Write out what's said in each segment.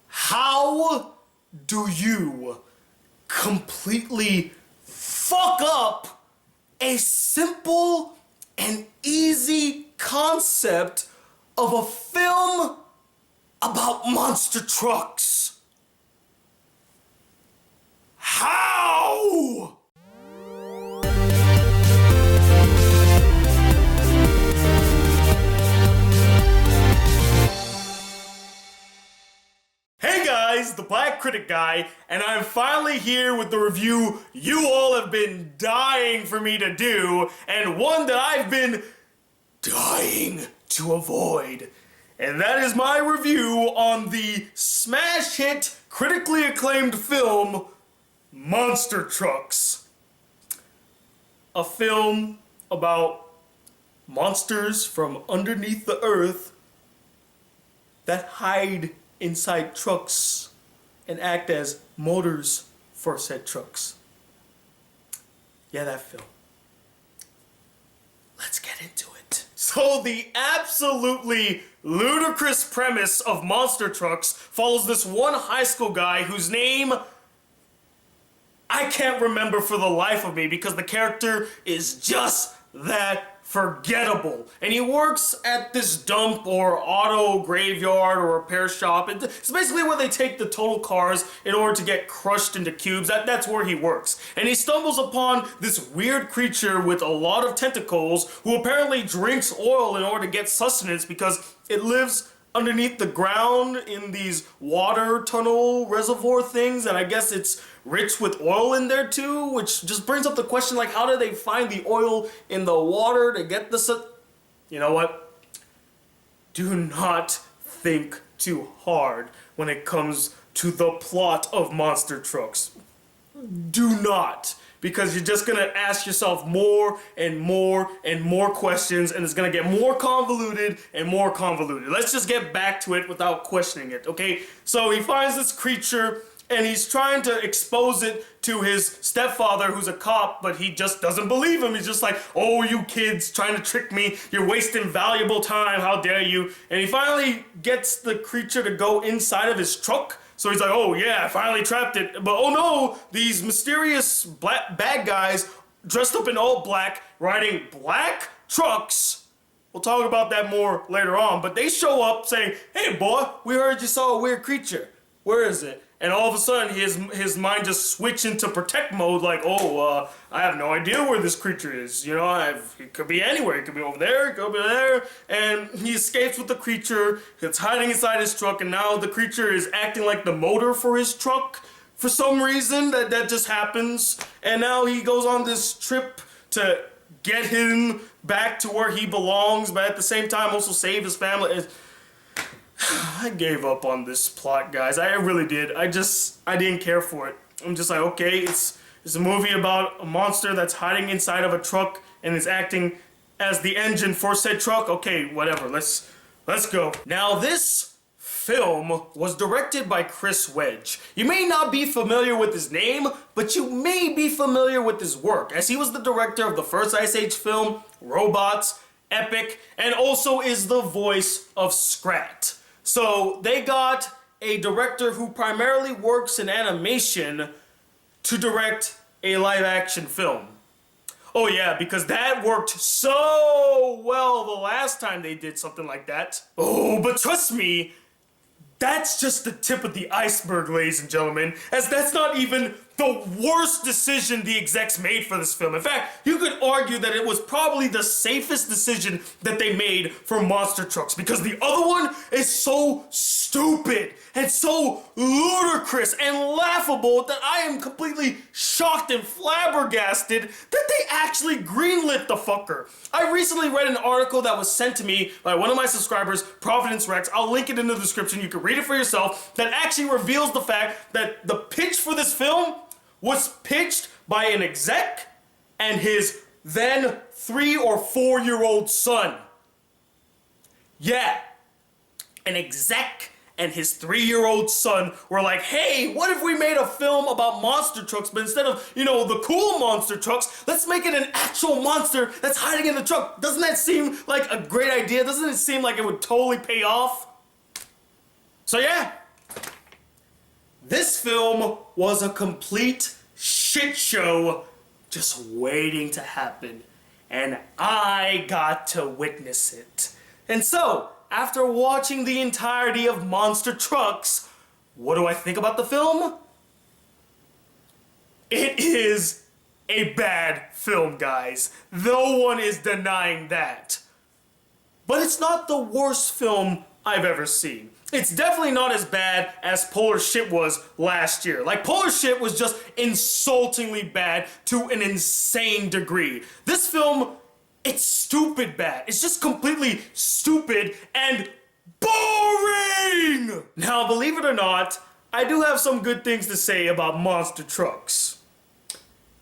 How do you completely fuck up a simple and easy concept of a film about monster trucks? How? Hey guys, the Black Critic Guy, and I'm finally here with the review you all have been dying for me to do, and one that I've been dying to avoid. And that is my review on the smash hit, critically acclaimed film, Monster Trucks. A film about monsters from underneath the earth that hide inside trucks and act as motors for said trucks. Yeah, that film. Let's get into it. So the absolutely ludicrous premise of Monster Trucks follows this one high school guy whose name I can't remember for the life of me because the character is just that forgettable. And he works at this dump or auto graveyard or repair shop. It's basically where they take the total cars in order to get crushed into cubes. That's where he works. And he stumbles upon this weird creature with a lot of tentacles who apparently drinks oil in order to get sustenance because it lives underneath the ground in these water tunnel reservoir things, and I guess it's rich with oil in there too, which just brings up the question, like, how do they find the oil in the water to get the You know what? Do not think too hard when it comes to the plot of Monster Trucks. Do not. Because you're just gonna ask yourself more and more and more questions, and it's gonna get more convoluted and more convoluted. Let's just get back to it without questioning it, okay? So he finds this creature, and he's trying to expose it to his stepfather, who's a cop, but he just doesn't believe him. He's just like, oh, you kids trying to trick me. You're wasting valuable time. How dare you? And he finally gets the creature to go inside of his truck. So he's like, oh yeah, I finally trapped it. But oh no, these mysterious bad guys dressed up in all black, riding black trucks. We'll talk about that more later on. But they show up saying, hey boy, we heard you saw a weird creature. Where is it? And all of a sudden, his mind just switched into protect mode, like, oh, I have no idea where this creature is. You know, it could be anywhere. It could be over there, it could be there. And he escapes with the creature. It's hiding inside his truck, and now the creature is acting like the motor for his truck. For some reason, that just happens. And now he goes on this trip to get him back to where he belongs, but at the same time also save his family. I gave up on this plot, guys. I really did. I didn't care for it. I'm just like, okay, it's a movie about a monster that's hiding inside of a truck and is acting as the engine for said truck. Okay, whatever. Let's go. Now, this film was directed by Chris Wedge. You may not be familiar with his name, but you may be familiar with his work, as he was the director of the first Ice Age film, Robots, Epic, and also is the voice of Scrat. So they got a director who primarily works in animation to direct a live-action film. Oh yeah, because that worked so well the last time they did something like that. Oh, but trust me, that's just the tip of the iceberg, ladies and gentlemen, as that's not even the worst decision the execs made for this film. In fact, you could argue that it was probably the safest decision that they made for Monster Trucks, because the other one is so stupid and so ludicrous and laughable that I am completely shocked and flabbergasted that they actually greenlit the fucker. I recently read an article that was sent to me by one of my subscribers, Providence Rex. I'll link it in the description. You can read it for yourself. That actually reveals the fact that the pitch for this film was pitched by an exec and his then 3 or 4-year-old son. Yeah, an exec and his 3-year-old son were like, hey, what if we made a film about monster trucks, but instead of, the cool monster trucks, let's make it an actual monster that's hiding in the truck. Doesn't that seem like a great idea? Doesn't it seem like it would totally pay off? So yeah, this film was a complete shit show just waiting to happen, and I got to witness it. And so, after watching the entirety of Monster Trucks, what do I think about the film? It is a bad film, guys. No one is denying that. But it's not the worst film I've ever seen. It's definitely not as bad as Polar Shit was last year. Like, Polar Shit was just insultingly bad to an insane degree. This film, it's stupid bad. It's just completely stupid and boring! Now, believe it or not, I do have some good things to say about Monster Trucks.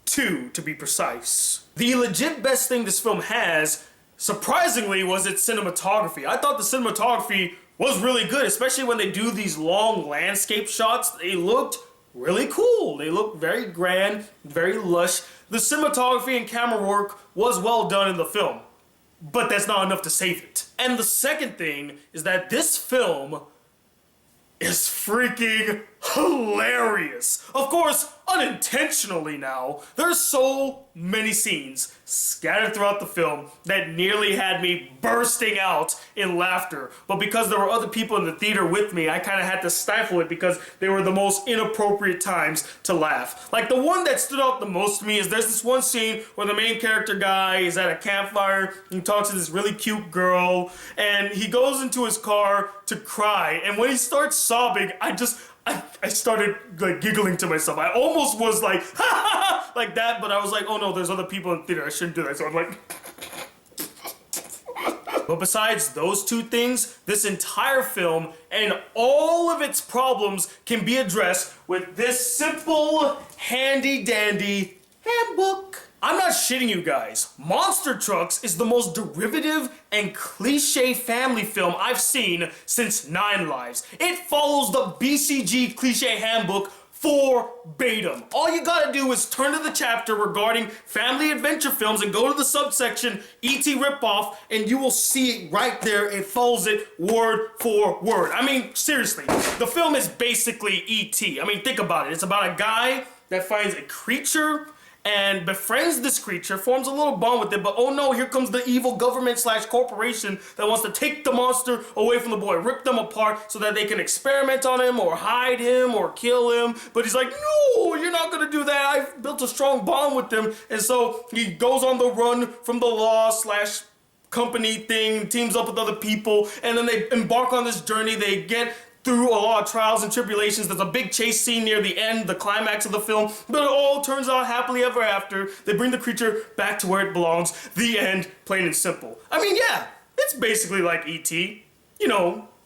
2, to be precise. The legit best thing this film has, surprisingly, was its cinematography. I thought the cinematography was really good, especially when they do these long landscape shots. They looked really cool. They looked very grand, very lush. The cinematography and camera work was well done in the film, but that's not enough to save it. And the second thing is that this film is freaking hilarious. Of course, unintentionally now. There's so many scenes scattered throughout the film that nearly had me bursting out in laughter. But because there were other people in the theater with me, I kind of had to stifle it because they were the most inappropriate times to laugh. Like, the one that stood out the most to me is there's this one scene where the main character guy is at a campfire and talks to this really cute girl, and he goes into his car to cry, and when he starts sobbing, I started like giggling to myself. I almost was like, ha ha ha, like that, but I was like, oh no, there's other people in the theater, I shouldn't do that. So I'm like, but besides those two things, this entire film and all of its problems can be addressed with this simple, handy-dandy handbook. I'm not shitting you guys. Monster Trucks is the most derivative and cliche family film I've seen since 9 Lives. It follows the BCG cliche handbook verbatim. All you gotta do is turn to the chapter regarding family adventure films and go to the subsection E.T. ripoff, and you will see it right there. It follows it word for word. I mean, seriously, the film is basically E.T. I mean, think about it. It's about a guy that finds a creature and befriends this creature, forms a little bond with it, but oh no, here comes the evil government / corporation that wants to take the monster away from the boy, rip them apart so that they can experiment on him or hide him or kill him. But he's like, no, you're not gonna do that. I've built a strong bond with them. And so he goes on the run from the law / company thing, teams up with other people, and then they embark on this journey. They get through a lot of trials and tribulations. There's a big chase scene near the end, the climax of the film, but it all turns out happily ever after. They bring the creature back to where it belongs. The end, plain and simple. I mean, yeah, it's basically like E.T.,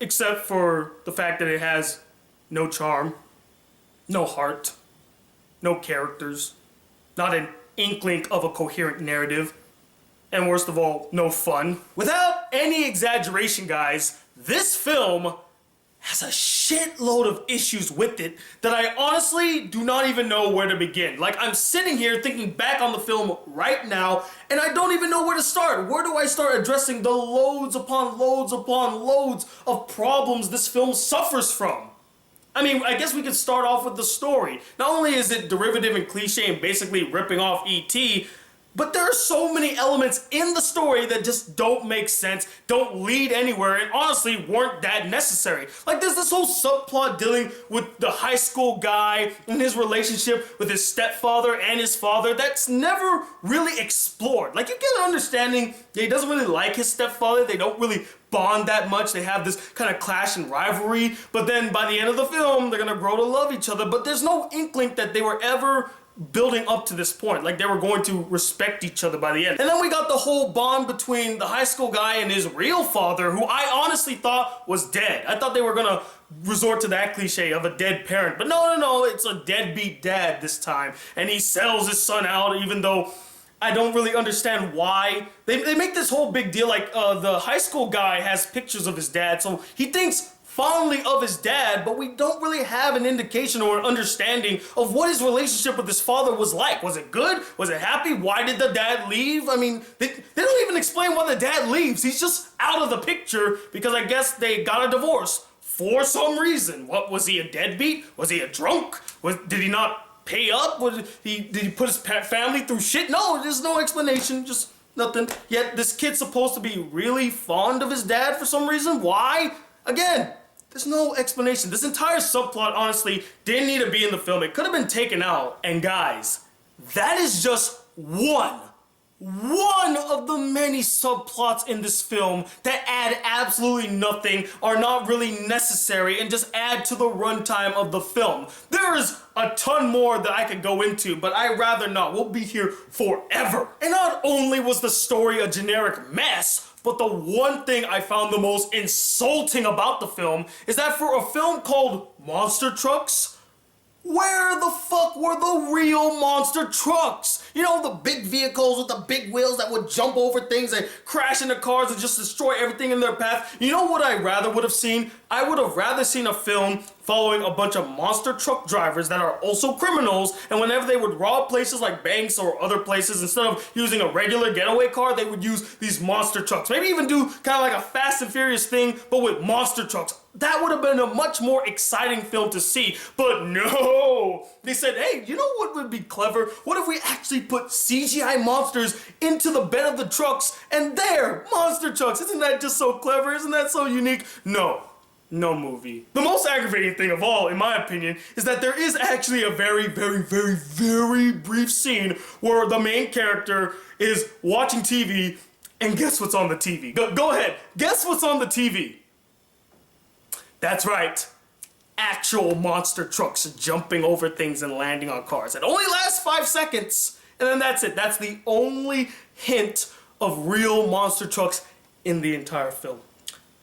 except for the fact that it has no charm, no heart, no characters, not an inkling of a coherent narrative, and worst of all, no fun. Without any exaggeration, guys, this film has a shitload of issues with it that I honestly do not even know where to begin. Like, I'm sitting here thinking back on the film right now, and I don't even know where to start. Where do I start addressing the loads upon loads upon loads of problems this film suffers from? I mean, I guess we could start off with the story. Not only is it derivative and cliche and basically ripping off E.T., but there are so many elements in the story that just don't make sense, don't lead anywhere, and honestly weren't that necessary. Like, there's this whole subplot dealing with the high school guy and his relationship with his stepfather and his father that's never really explored. Like, you get an understanding that he doesn't really like his stepfather, they don't really bond that much, they have this kind of clash and rivalry, but then by the end of the film, they're gonna grow to love each other, but there's no inkling that they were ever building up to this point, like they were going to respect each other by the end. And then we got the whole bond between the high school guy and his real father, who I honestly thought was dead. I thought they were gonna resort to that cliche of a dead parent, but no, it's a deadbeat dad this time, and he sells his son out even though I don't really understand why. They make this whole big deal, like the high school guy has pictures of his dad, so he thinks fondly of his dad, but we don't really have an indication or an understanding of what his relationship with his father was like. Was it good? Was it happy? Why did the dad leave? I mean, they don't even explain why the dad leaves. He's just out of the picture because I guess they got a divorce for some reason. What, was he a deadbeat? Was he a drunk? Did he not pay up? Did he put his family through shit? No, there's no explanation, just nothing. Yet this kid's supposed to be really fond of his dad for some reason. Why? Again, there's no explanation. This entire subplot, honestly, didn't need to be in the film. It could have been taken out. And guys, that is just one of the many subplots in this film that add absolutely nothing, are not really necessary, and just add to the runtime of the film. There is a ton more that I could go into, but I'd rather not. We'll be here forever. And not only was the story a generic mess, but the one thing I found the most insulting about the film is that for a film called Monster Trucks, where the fuck were the real monster trucks? You know, the big vehicles with the big wheels that would jump over things and crash into cars and just destroy everything in their path. You know what I rather would have seen? I would have rather seen a film following a bunch of monster truck drivers that are also criminals, and whenever they would rob places like banks or other places, instead of using a regular getaway car, they would use these monster trucks. Maybe even do kind of like a Fast and Furious thing, but with monster trucks. That would have been a much more exciting film to see, but no! They said, hey, you know what would be clever? What if we actually put CGI monsters into the bed of the trucks, and they're monster trucks? Isn't that just so clever? Isn't that so unique? No movie. The most aggravating thing of all, in my opinion, is that there is actually a very, very, very, very brief scene where the main character is watching TV, and guess what's on the TV? Go ahead, guess what's on the TV? That's right, actual monster trucks jumping over things and landing on cars. It only lasts 5 seconds, and then that's it. That's the only hint of real monster trucks in the entire film.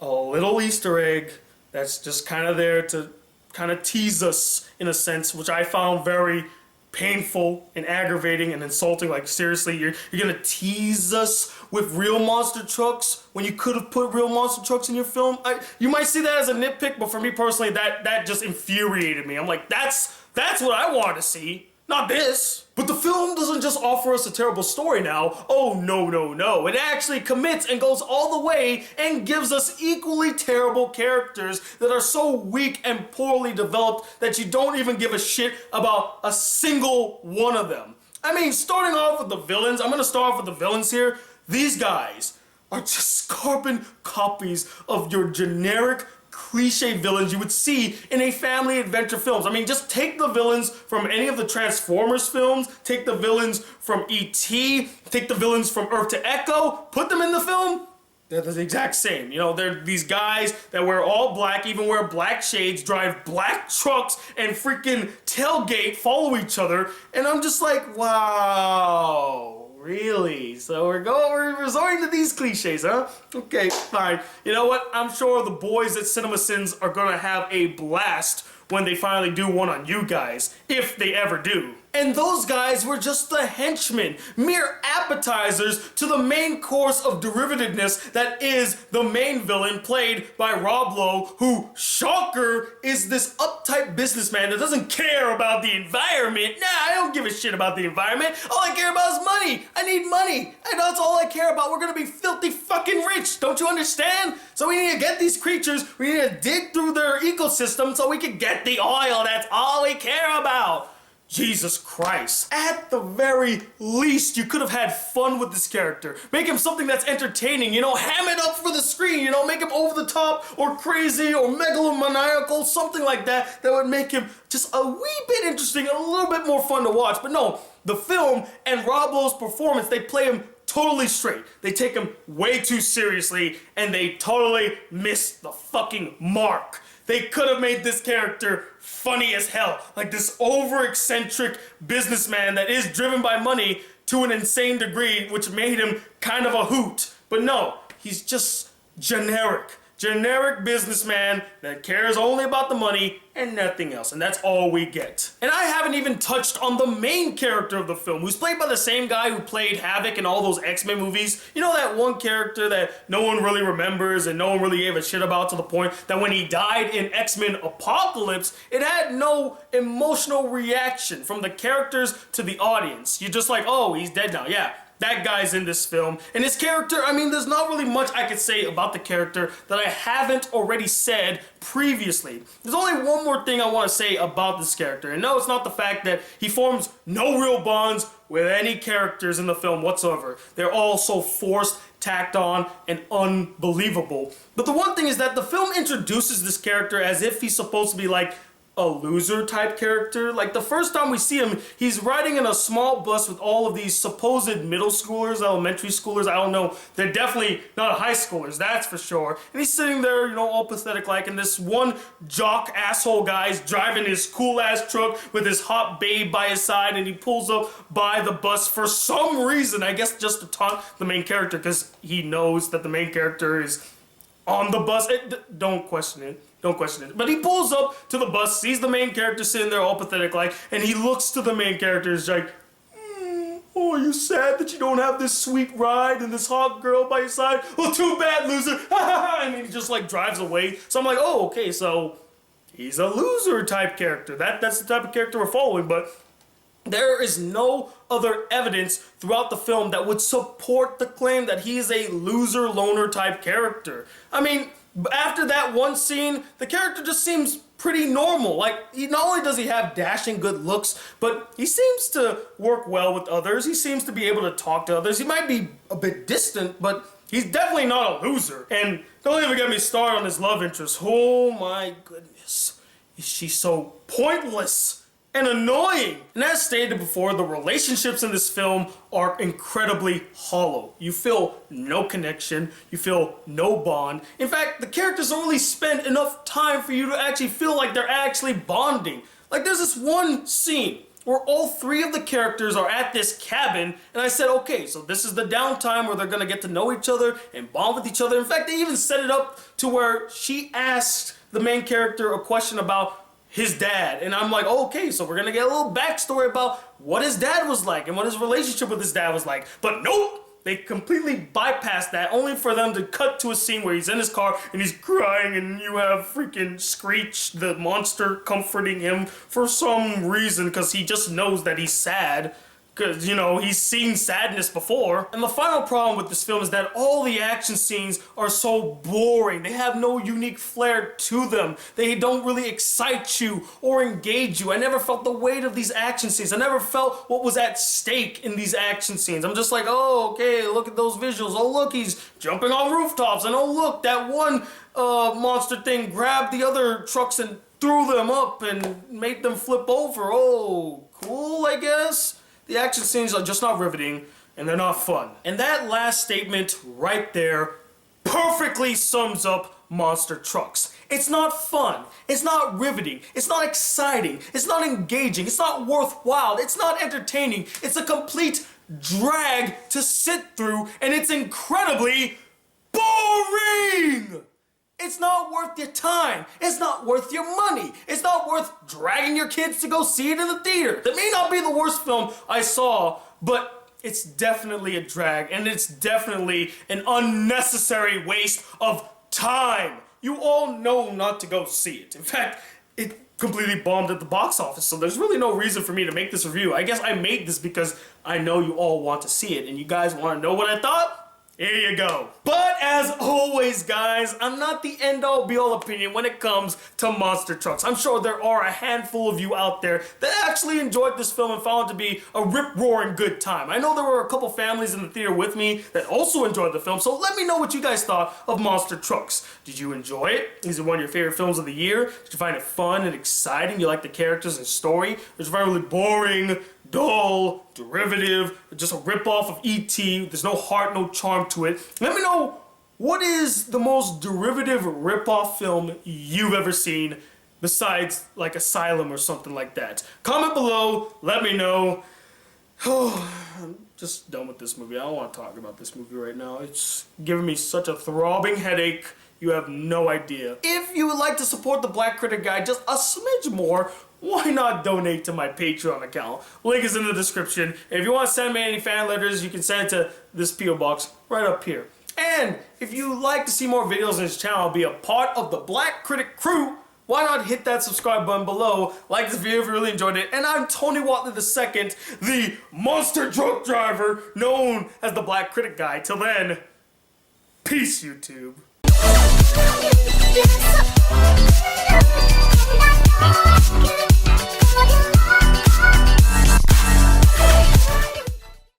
A little Easter egg that's just kind of there to kind of tease us in a sense, which I found very painful and aggravating and insulting. Like, seriously, you're gonna tease us with real monster trucks when you could have put real monster trucks in your film? You might see that as a nitpick, but for me personally, that just infuriated me. I'm like, that's what I want to see, not this. But the film doesn't just offer us a terrible story now. Oh, no. It actually commits and goes all the way and gives us equally terrible characters that are so weak and poorly developed that you don't even give a shit about a single one of them. I mean, starting off with the villains, I'm gonna start off with the villains here. These guys are just carbon copies of your generic cliche villains you would see in a family adventure films. I mean, just take the villains from any of the Transformers films, take the villains from E.T., take the villains from Earth to Echo, put them in the film, they're the exact same. You know, they're these guys that wear all black, even wear black shades, drive black trucks, and freaking tailgate, follow each other, and I'm just like, wow. Really? So we're resorting to these cliches, huh? Okay, fine. You know what? I'm sure the boys at CinemaSins are gonna have a blast when they finally do one on you guys, if they ever do. And those guys were just the henchmen, mere appetizers to the main course of derivativeness that is the main villain, played by Rob Lowe, who, shocker, is this uptight businessman that doesn't care about the environment. Nah, I don't give a shit about the environment. All I care about is money. I need money. And that's all I care about. We're gonna be filthy fucking rich. Don't you understand? So we need to get these creatures, we need to dig through their ecosystem so we can get the oil. That's all we care about. Jesus Christ. At the very least, you could have had fun with this character. Make him something that's entertaining, you know, ham it up for the screen, you know, make him over the top or crazy or megalomaniacal, something like that would make him just a wee bit interesting and a little bit more fun to watch. But no, the film and Rob Lowe's performance, they play him totally straight. They take him way too seriously and they totally miss the fucking mark. They could have made this character funny as hell. Like this over-eccentric businessman that is driven by money to an insane degree, which made him kind of a hoot. But no, he's just generic. generic businessman that cares only about the money and nothing else, and that's all we get. And I haven't even touched on the main character of the film, who's played by the same guy who played Havoc in all those X-Men movies. You know, that one character that no one really remembers and no one really gave a shit about, to the point that when he died in X-Men Apocalypse, it had no emotional reaction from the characters to the audience. You're just like, oh, he's dead now. Yeah, that guy's in this film. And his character, I mean, there's not really much I could say about the character that I haven't already said previously. There's only one more thing I want to say about this character. And no, it's not the fact that he forms no real bonds with any characters in the film whatsoever. They're all so forced, tacked on, and unbelievable. But the one thing is that the film introduces this character as if he's supposed to be like a loser type character. Like, the first time we see him, he's riding in a small bus with all of these supposed middle schoolers, elementary schoolers, I don't know. They're definitely not high schoolers, that's for sure. And he's sitting there, you know, all pathetic like, and this one jock asshole guy's driving his cool ass truck with his hot babe by his side, and he pulls up by the bus for some reason, I guess just to taunt the main character, because he knows that the main character is on the bus. Don't question it. Don't question it. But he pulls up to the bus, sees the main character sitting there all pathetic like, and he looks to the main character and is like, oh, are you sad that you don't have this sweet ride and this hot girl by your side? Well, too bad, loser. And he just like drives away. So I'm like, oh, okay, so he's a loser type character. That's the type of character we're following. But there is no other evidence throughout the film that would support the claim that he is a loser loner type character. I mean, after that one scene, the character just seems pretty normal. Like, not only does he have dashing good looks, but he seems to work well with others. He seems to be able to talk to others. He might be a bit distant, but he's definitely not a loser. And don't even get me started on his love interest. Oh my goodness. Is she so pointless and annoying? And as stated before, the relationships in this film are incredibly hollow. You feel no connection, you feel no bond. In fact, the characters don't really spend enough time for you to actually feel like they're actually bonding. Like, there's this one scene where all three of the characters are at this cabin, and I said, okay, so this is the downtime where they're gonna get to know each other and bond with each other. In fact, they even set it up to where she asked the main character a question about his dad, and I'm like, oh, okay, so we're gonna get a little backstory about what his dad was like and what his relationship with his dad was like. But nope, they completely bypassed that, only for them to cut to a scene where he's in his car and he's crying, and you have freaking Screech, the monster, comforting him for some reason, because he just knows that he's sad. Because, you know, he's seen sadness before. And the final problem with this film is that all the action scenes are so boring. They have no unique flair to them. They don't really excite you or engage you. I never felt the weight of these action scenes. I never felt what was at stake in these action scenes. I'm just like, oh, okay, look at those visuals. Oh, look, he's jumping on rooftops. And oh, look, that one monster thing grabbed the other trucks and threw them up and made them flip over. Oh, cool, I guess. The action scenes are just not riveting, and they're not fun. And that last statement right there perfectly sums up monster trucks. It's not fun, it's not riveting, it's not exciting, it's not engaging, it's not worthwhile, it's not entertaining, it's a complete drag to sit through, and it's incredibly boring! It's not worth your time. It's not worth your money. It's not worth dragging your kids to go see it in the theater. That may not be the worst film I saw, but it's definitely a drag, and it's definitely an unnecessary waste of time. You all know not to go see it. In fact, it completely bombed at the box office, so there's really no reason for me to make this review. I guess I made this because I know you all want to see it, and you guys want to know what I thought? Here you go. But as always, guys, I'm not the end-all be-all opinion when it comes to monster trucks. I'm sure there are a handful of you out there that actually enjoyed this film and found it to be a rip-roaring good time. I know there were a couple families in the theater with me that also enjoyed the film, so let me know what you guys thought of Monster Trucks. Did you enjoy it? Is it one of your favorite films of the year? Did you find it fun and exciting? You like the characters and story? Did you find it really boring, dull, derivative, just a rip-off of E.T.? There's no heart, no charm to it. Let me know, what is the most derivative rip-off film you've ever seen besides like Asylum or something like that? Comment below, let me know. I'm just done with this movie. I don't want to talk about this movie right now. It's giving me such a throbbing headache You have no idea. If you would like to support the Black Critic Guy just a smidge more, why not donate to my Patreon account? Link is in the description. If you want to send me any fan letters, you can send it to this P.O. box right up here. And if you like to see more videos on this channel, be a part of the Black Critic crew, why not hit that subscribe button below, like this video if you really enjoyed it, and I'm Tony Watley II, the monster truck driver known as the Black Critic Guy. Till then, peace, YouTube.